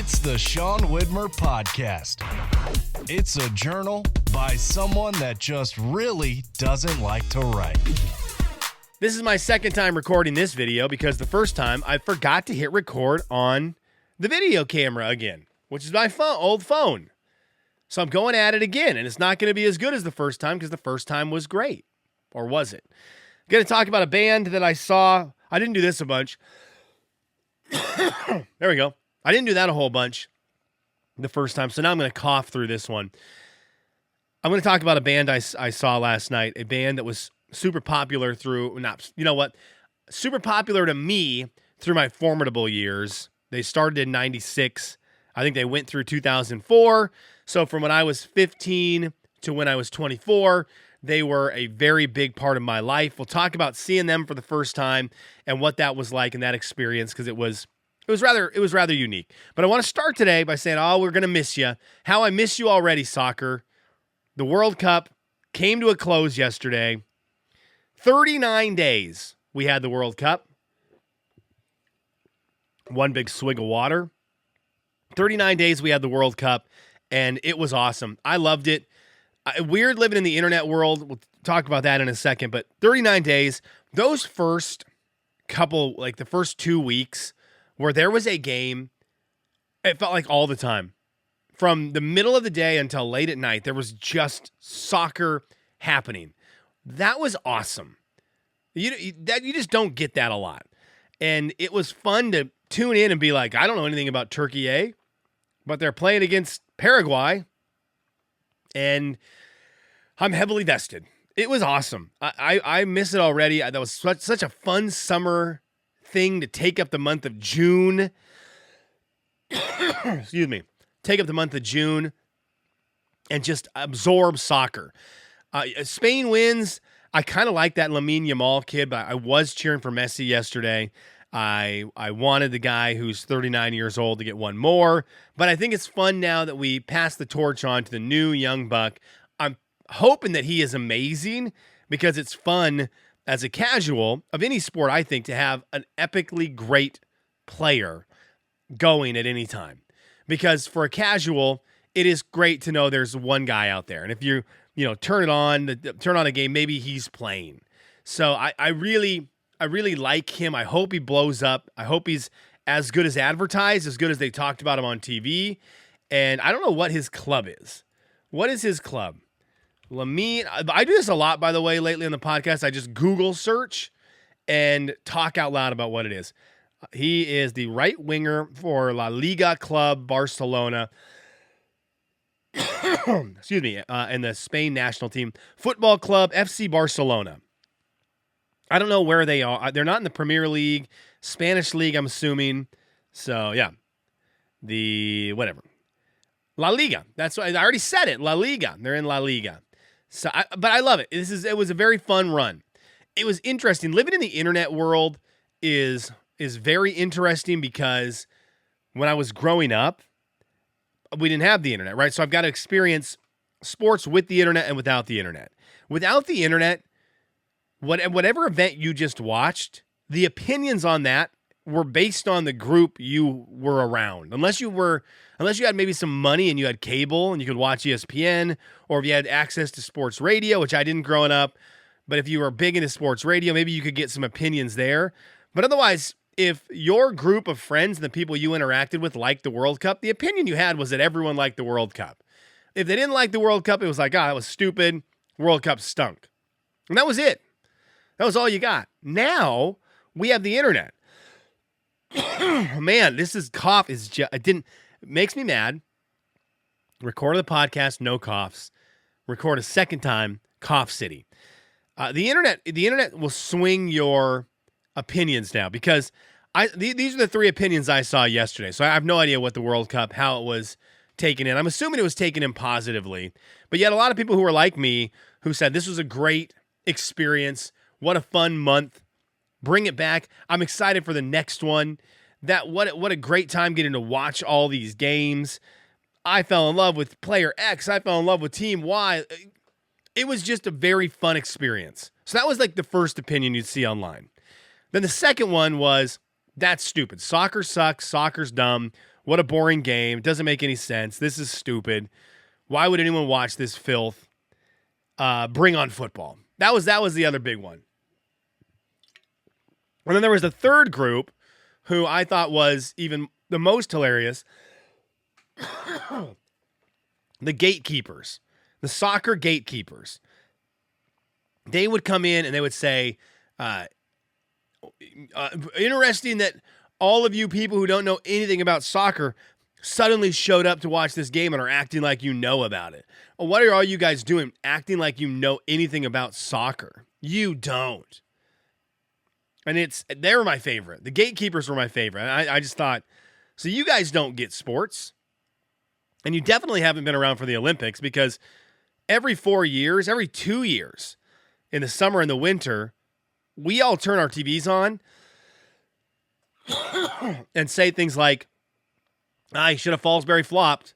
It's the Sean Widmer Podcast. It's a journal by someone that just really doesn't like to write. This is my second time recording this video because the first time I forgot to hit record on the video camera again, which is my old phone. So I'm going at it again, and it's not going to be as good as the first time because the first time was great. Or was it? I'm going to talk about a band that I saw. I didn't do this a bunch. There we go. I didn't do that a whole bunch the first time, so now I'm going to cough through this one. I'm going to talk about a band I saw last night, a band that was super popular super popular to me through my formidable years. They started in 96. I think they went through 2004. So from when I was 15 to when I was 24, they were a very big part of my life. We'll talk about seeing them for the first time and what that was like in that experience, because it was rather unique. But I want to start today by saying, we're going to miss you. How I miss you already, soccer. The World Cup came to a close yesterday. 39 days we had the World Cup. One big swig of water. 39 days we had the World Cup, and it was awesome. I loved it. Weird living in the internet world. We'll talk about that in a second, but 39 days, those first couple, like the first 2 weeks where there was a game, it felt like all the time. From the middle of the day until late at night, there was just soccer happening. That was awesome. You just don't get that a lot. And it was fun to tune in and be like, I don't know anything about Turkey, but they're playing against Paraguay, and I'm heavily vested. It was awesome. I miss it already. That was such a fun summer thing to take up the month of June. Excuse me. Take up the month of June and just absorb soccer. Spain wins. I kind of like that Lamine Yamal kid, but I was cheering for Messi yesterday. I wanted the guy who's 39 years old to get one more, but I think it's fun now that we pass the torch on to the new young buck. I'm hoping that he is amazing because it's fun as a casual of any sport, I think, to have an epically great player going at any time. Because for a casual, it is great to know there's one guy out there. And if you turn on a game, maybe he's playing. So I really like him. I hope he blows up. I hope he's as good as advertised, as good as they talked about him on TV. And I don't know what his club is. What is his club? Lamine. I do this a lot, by the way, lately on the podcast. I just Google search and talk out loud about what it is. He is the right winger for La Liga Club Barcelona. Excuse me. And the Spain national team. Football Club FC Barcelona. I don't know where they are. They're not in the Premier League, Spanish League, I'm assuming. So, yeah. La Liga. That's what I already said it. La Liga. They're in La Liga. So, but I love it. It was a very fun run. It was interesting. Living in the internet world is very interesting because when I was growing up, we didn't have the internet, right? So I've got to experience sports with the internet and without the internet. Without the internet, whatever event you just watched, the opinions on that were based on the group you were around. Unless you had maybe some money and you had cable and you could watch ESPN, or if you had access to sports radio, which I didn't growing up, but if you were big into sports radio, maybe you could get some opinions there. But otherwise, if your group of friends and the people you interacted with liked the World Cup, the opinion you had was that everyone liked the World Cup. If they didn't like the World Cup, it was like, that was stupid. World Cup stunk. And that was it. That was all you got. Now we have the internet. Man, it makes me mad. Record the podcast, no coughs. Record a second time, cough city. The internet will swing your opinions now because these are the three opinions I saw yesterday. So I have no idea what the World Cup, how it was taken in. I'm assuming it was taken in positively, but you had a lot of people who were like me who said this was a great experience. What a fun month. Bring it back. I'm excited for the next one. What a great time getting to watch all these games. I fell in love with player X. I fell in love with team Y. It was just a very fun experience. So that was like the first opinion you'd see online. Then the second one was, that's stupid. Soccer sucks. Soccer's dumb. What a boring game. It doesn't make any sense. This is stupid. Why would anyone watch this filth? Bring on football. That was the other big one. And then there was the third group who I thought was even the most hilarious. The gatekeepers. The soccer gatekeepers. They would come in and they would say, interesting that all of you people who don't know anything about soccer suddenly showed up to watch this game and are acting like you know about it. Well, what are all you guys doing acting like you know anything about soccer? You don't. And they were my favorite. The gatekeepers were my favorite. I just thought, so you guys don't get sports. And you definitely haven't been around for the Olympics, because every 4 years, every 2 years, in the summer and the winter, we all turn our TVs on and say things like, should have Fallsbury flopped.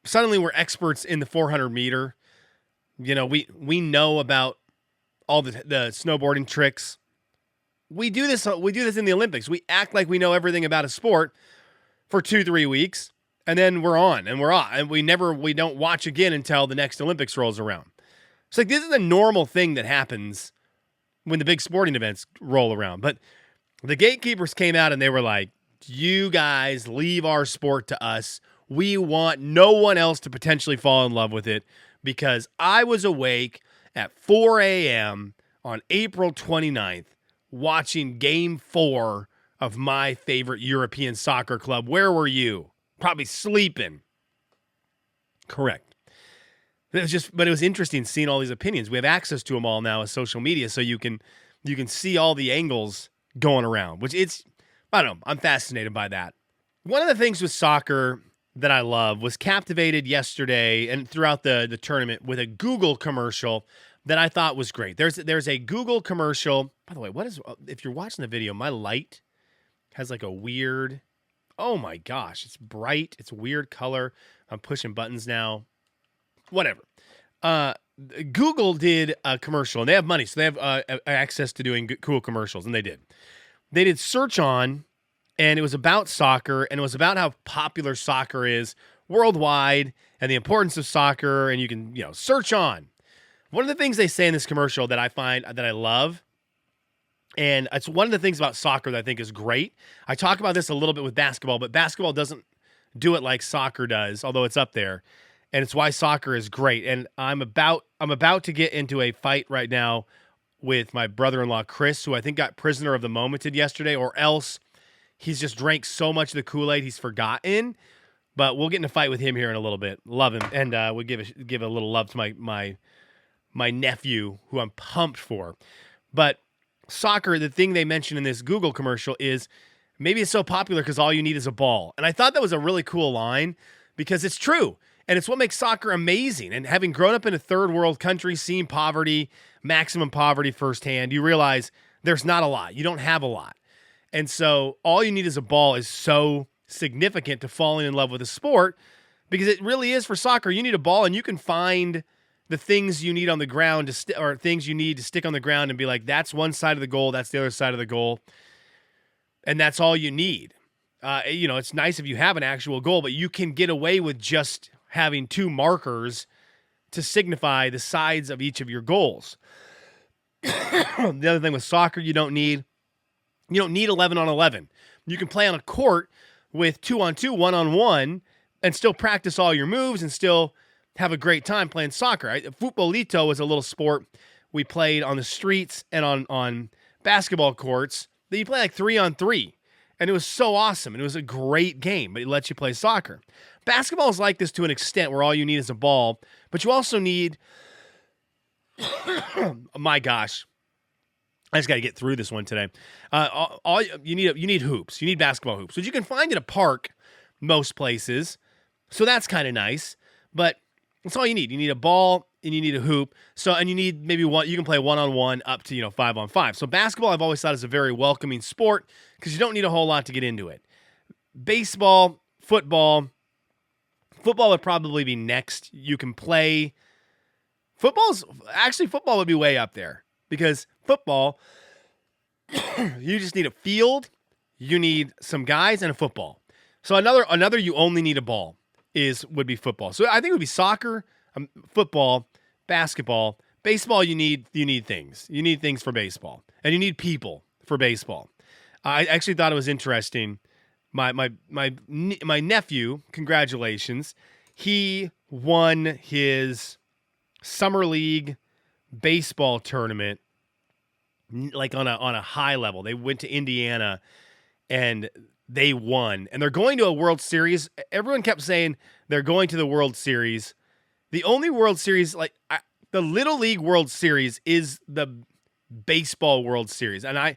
Suddenly we're experts in the 400 meter. You know, we know about all the snowboarding tricks. We do this in the Olympics. We act like we know everything about a sport for 2-3 weeks, and then we're on and we're off. And we don't watch again until the next Olympics rolls around. It's like, this is a normal thing that happens when the big sporting events roll around. But the gatekeepers came out and they were like, you guys leave our sport to us. We want no one else to potentially fall in love with it, because I was awake at 4 a.m. on April 29th watching Game 4 of my favorite European soccer club. Where were you? Probably sleeping. Correct. But it was interesting seeing all these opinions. We have access to them all now as social media, so you can see all the angles going around, which I don't know. I'm fascinated by that. One of the things with soccer that I love was captivated yesterday and throughout the tournament with a Google commercial that I thought was great. There's a Google commercial. By the way, if you're watching the video, my light has like a weird, oh my gosh, it's bright. It's weird color. I'm pushing buttons now. Whatever. Google did a commercial, and they have money, so they have access to doing cool commercials, and they did. They did Search On, and it was about soccer, and it was about how popular soccer is worldwide and the importance of soccer, and you can, search on. One of the things they say in this commercial that I love, and it's one of the things about soccer that I think is great. I talk about this a little bit with basketball, but basketball doesn't do it like soccer does, although it's up there, and it's why soccer is great. And I'm about to get into a fight right now with my brother-in-law, Chris, who I think got prisoner of the momented yesterday, or else he's just drank so much of the Kool-Aid he's forgotten. But we'll get in a fight with him here in a little bit. Love him. And we'll give a little love to my nephew, who I'm pumped for. But soccer, the thing they mentioned in this Google commercial is, maybe it's so popular because all you need is a ball. And I thought that was a really cool line, because it's true. And it's what makes soccer amazing. And having grown up in a third world country, seeing poverty, maximum poverty firsthand, you realize there's not a lot. You don't have a lot. And so all you need is a ball is so significant to falling in love with a sport, because it really is. For soccer, you need a ball, and you can find the things you need on the ground or things you need to stick on the ground and be like, that's one side of the goal, that's the other side of the goal, and that's all you need. It's nice if you have an actual goal, but you can get away with just having two markers to signify the sides of each of your goals. The other thing with soccer, you don't need 11 on 11. You can play on a court with 2-on-2, 1-on-1, and still practice all your moves and still have a great time playing soccer. Futbolito was a little sport we played on the streets and on basketball courts that you play like 3-on-3. And it was so awesome. And it was a great game, but it lets you play soccer. Basketball is like this to an extent, where all you need is a ball, but you also need, my gosh, I just got to get through this one today. You need hoops. You need basketball hoops, which you can find at a park most places. So that's kind of nice, but that's all you need. You need a ball and you need a hoop. And you need maybe one. You can play 1-on-1 up to 5-on-5. So basketball, I've always thought, is a very welcoming sport, because you don't need a whole lot to get into it. Baseball, football would probably be next. You can play football would be way up there, because football, you just need a field, you need some guys, and a football. So another you only need a ball would be football. So I think it would be soccer, football, basketball, baseball. You need things. You need things for baseball, and you need people for baseball. I actually thought it was interesting. My nephew, congratulations, he won his summer league baseball tournament like on a high level. They went to Indiana and they won, and they're going to a World Series. Everyone kept saying they're going to the World Series. The only World Series, the Little League World Series, is the baseball World Series. And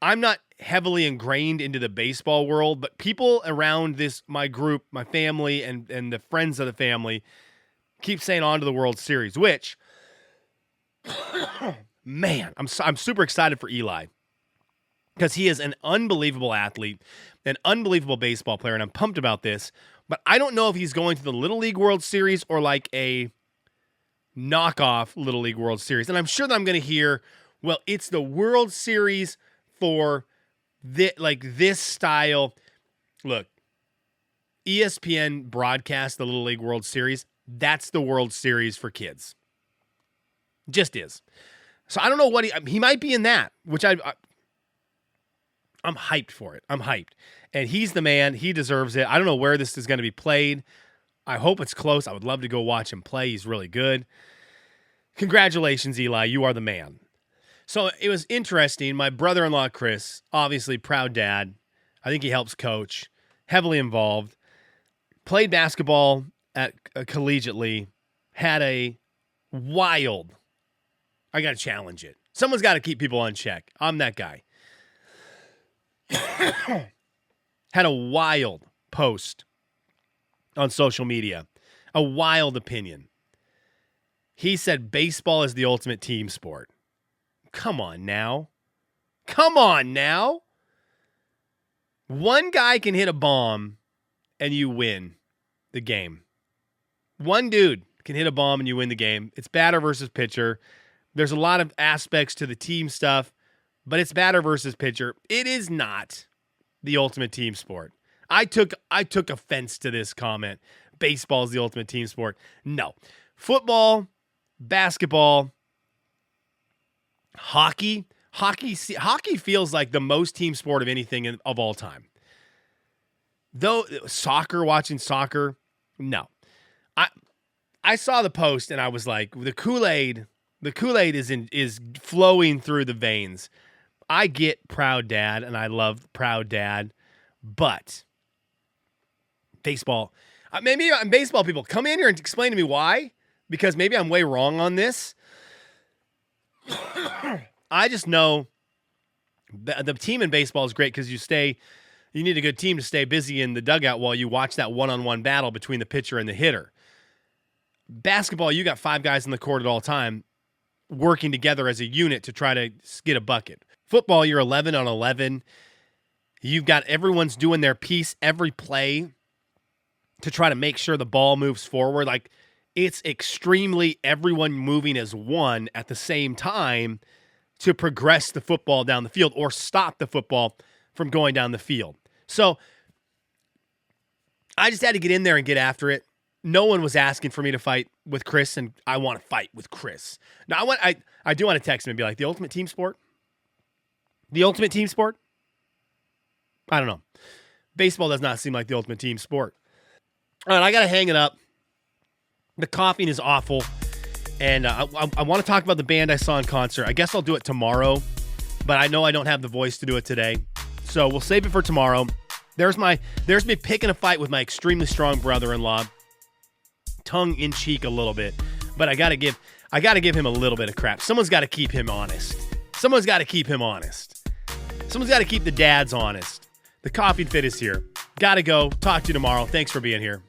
I'm not heavily ingrained into the baseball world, but people around my group, my family, and the friends of the family keep saying on to the World Series, which, man, I'm super excited for Eli because he is an unbelievable athlete, an unbelievable baseball player, and I'm pumped about this. But I don't know if he's going to the Little League World Series or like a knockoff Little League World Series. And I'm sure that I'm going to hear, well, it's the World Series for this style. Look, ESPN broadcast the Little League World Series. That's the World Series for kids. Just is. So I don't know what he might be in that, which I'm hyped for it. I'm hyped. And he's the man. He deserves it. I don't know where this is going to be played. I hope it's close. I would love to go watch him play. He's really good. Congratulations, Eli. You are the man. So it was interesting. My brother-in-law, Chris, obviously proud dad. I think he helps coach. Heavily involved. Played basketball at collegiately. Had a wild. I got to challenge it. Someone's got to keep people on check. I'm that guy. Had a wild post on social media. A wild opinion. He said baseball is the ultimate team sport. Come on now. Come on now. One guy can hit a bomb and you win the game. One dude can hit a bomb and you win the game. It's batter versus pitcher. There's a lot of aspects to the team stuff, but it's batter versus pitcher. It is not the ultimate team sport. I took offense to this comment. Baseball is the ultimate team sport. No. Football, basketball, hockey feels like the most team sport of anything of all time. Though watching soccer, no. I saw the post and I was like, the Kool-Aid is flowing through the veins. I get proud dad and I love proud dad, but baseball, maybe baseball people come in here and explain to me why, because maybe I'm way wrong on this. I just know the team in baseball is great because you need a good team to stay busy in the dugout while you watch that one-on-one battle between the pitcher and the hitter. Basketball, you got 5 guys in the court at all time working together as a unit to try to get a bucket. Football, you're 11 on 11. You've got everyone's doing their piece every play to try to make sure the ball moves forward. Like, it's extremely everyone moving as one at the same time to progress the football down the field or stop the football from going down the field. So I just had to get in there and get after it. No one was asking for me to fight with Chris, and I want to fight with Chris. Now, I do want to text him and be like, the ultimate team sport? The ultimate team sport? I don't know. Baseball does not seem like the ultimate team sport. All right, I got to hang it up. The coughing is awful, and I want to talk about the band I saw in concert. I guess I'll do it tomorrow, but I know I don't have the voice to do it today, so we'll save it for tomorrow. There's me picking a fight with my extremely strong brother-in-law, tongue in cheek a little bit, but I got to give him a little bit of crap. Someone's got to keep him honest. Someone's got to keep the dads honest. The coffee fit is here. Got to go. Talk to you tomorrow. Thanks for being here.